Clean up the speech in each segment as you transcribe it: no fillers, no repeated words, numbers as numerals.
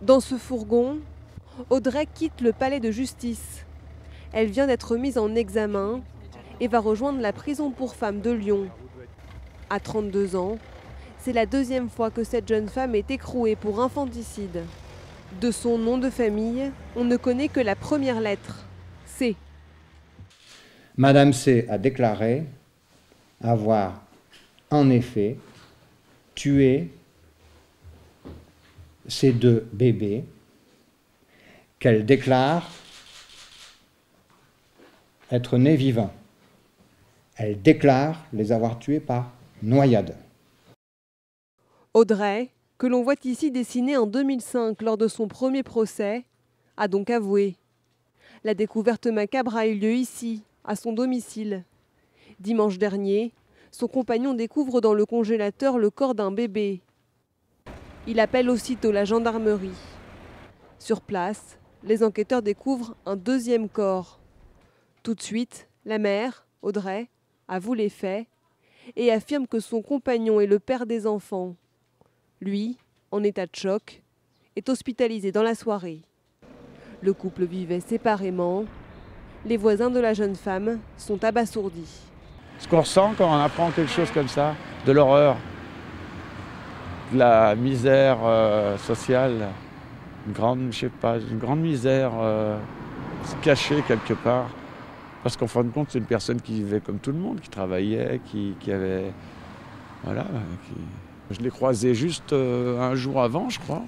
Dans ce fourgon, Audrey quitte le palais de justice. Elle vient d'être mise en examen et va rejoindre la prison pour femmes de Lyon. À 32 ans, c'est la deuxième fois que cette jeune femme est écrouée pour infanticide. De son nom de famille, on ne connaît que la première lettre, C. Madame C a déclaré avoir en effet tué ces deux bébés qu'elle déclare être nés vivants. Elle déclare les avoir tués par noyade. Audrey, que l'on voit ici dessinée en 2005 lors de son premier procès, a donc avoué. La découverte macabre a eu lieu ici, à son domicile. Dimanche dernier, son compagnon découvre dans le congélateur le corps d'un bébé. Il appelle aussitôt la gendarmerie. Sur place, les enquêteurs découvrent un deuxième corps. Tout de suite, la mère, Audrey, avoue les faits et affirme que son compagnon est le père des enfants. Lui, en état de choc, est hospitalisé dans la soirée. Le couple vivait séparément. Les voisins de la jeune femme sont abasourdis. Ce qu'on ressent quand on apprend quelque chose comme ça, de l'horreur, de la misère sociale, une grande misère cachée quelque part. Parce qu'en fin de compte, c'est une personne qui vivait comme tout le monde, qui travaillait, qui avait... Voilà. Je l'ai croisé juste un jour avant, je crois.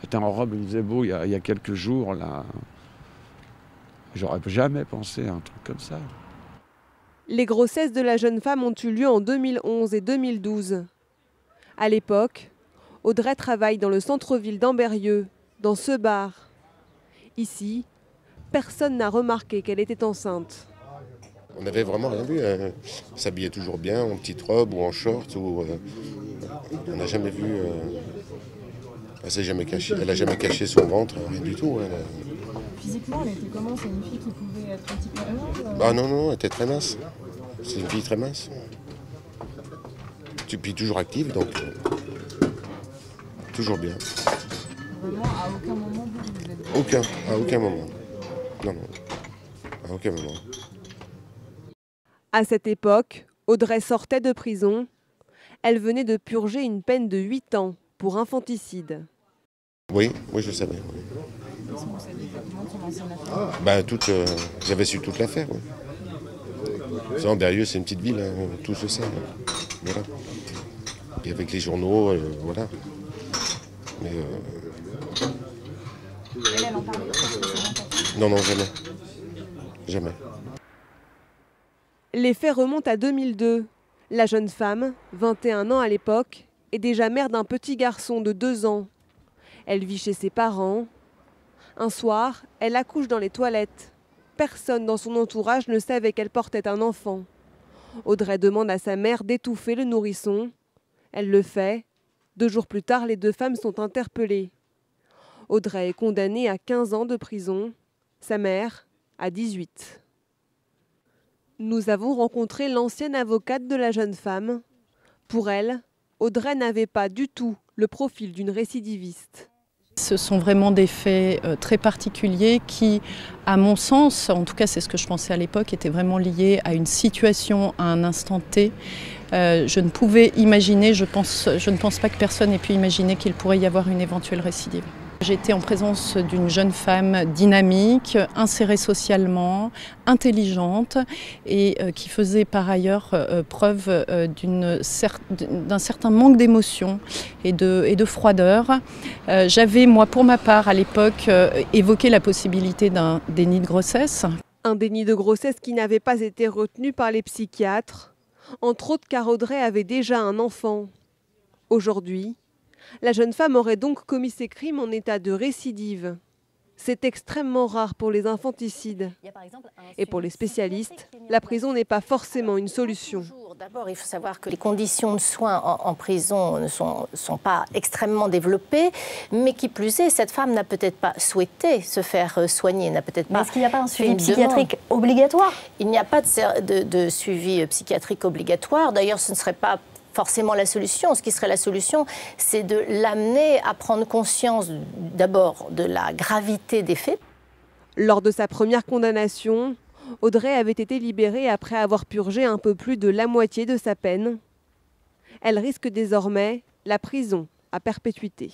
Il était en robe, il faisait beau il y a quelques jours, là. J'aurais jamais pensé à un truc comme ça. Les grossesses de la jeune femme ont eu lieu en 2011 et 2012. À l'époque, Audrey travaille dans le centre-ville d'Ambérieu, dans ce bar. Ici, personne n'a remarqué qu'elle était enceinte. On n'avait vraiment rien vu. Elle s'habillait toujours bien, en petite robe ou en short. On n'a jamais vu... Elle n'a jamais caché son ventre, rien du tout. Physiquement, elle était comment? C'est une fille qui pouvait être un petit peu ronde? Ah non, elle était très mince. C'est une fille très mince. Puis toujours active, donc toujours bien. Vraiment, à aucun moment vous êtes... À aucun moment. Non, à aucun moment. À cette époque, Audrey sortait de prison. Elle venait de purger une peine de 8 ans pour infanticide. Oui, je savais. Oui. Est-ce que vous savez exactement comment c'est l'affaire? J'avais su toute l'affaire, oui. Ambérieu, c'est une petite ville, hein, tout se sait. Voilà. Et avec les journaux, voilà. Mais Elle en parlait? Non, jamais. Jamais. Les faits remontent à 2002. La jeune femme, 21 ans à l'époque, est déjà mère d'un petit garçon de 2 ans. Elle vit chez ses parents. Un soir, elle accouche dans les toilettes. Personne dans son entourage ne savait qu'elle portait un enfant. Audrey demande à sa mère d'étouffer le nourrisson. Elle le fait. 2 jours plus tard, les 2 femmes sont interpellées. Audrey est condamnée à 15 ans de prison. Sa mère à 18. Nous avons rencontré l'ancienne avocate de la jeune femme. Pour elle, Audrey n'avait pas du tout le profil d'une récidiviste. Ce sont vraiment des faits très particuliers qui, à mon sens, en tout cas c'est ce que je pensais à l'époque, étaient vraiment liés à une situation, à un instant T. Je ne pouvais imaginer, je ne pense pas que personne ait pu imaginer qu'il pourrait y avoir une éventuelle récidive. J'étais en présence d'une jeune femme dynamique, insérée socialement, intelligente et qui faisait par ailleurs preuve d'un certain manque d'émotion et de froideur. J'avais, moi, pour ma part, à l'époque, évoqué la possibilité d'un déni de grossesse. Un déni de grossesse qui n'avait pas été retenu par les psychiatres, entre autres car Audrey avait déjà un enfant. Aujourd'hui, la jeune femme aurait donc commis ses crimes en état de récidive. C'est extrêmement rare pour les infanticides. Et pour les spécialistes, la prison n'est pas forcément une solution. D'abord, il faut savoir que les conditions de soins en prison ne sont pas extrêmement développées, mais qui plus est, cette femme n'a peut-être pas souhaité se faire soigner, n'a peut-être pas. Est-ce qu'il n'y a pas un suivi psychiatrique obligatoire? Il n'y a pas de suivi psychiatrique obligatoire. D'ailleurs, ce ne serait pas forcément la solution. Ce qui serait la solution, c'est de l'amener à prendre conscience d'abord de la gravité des faits. Lors de sa première condamnation, Audrey avait été libérée après avoir purgé un peu plus de la moitié de sa peine. Elle risque désormais la prison à perpétuité.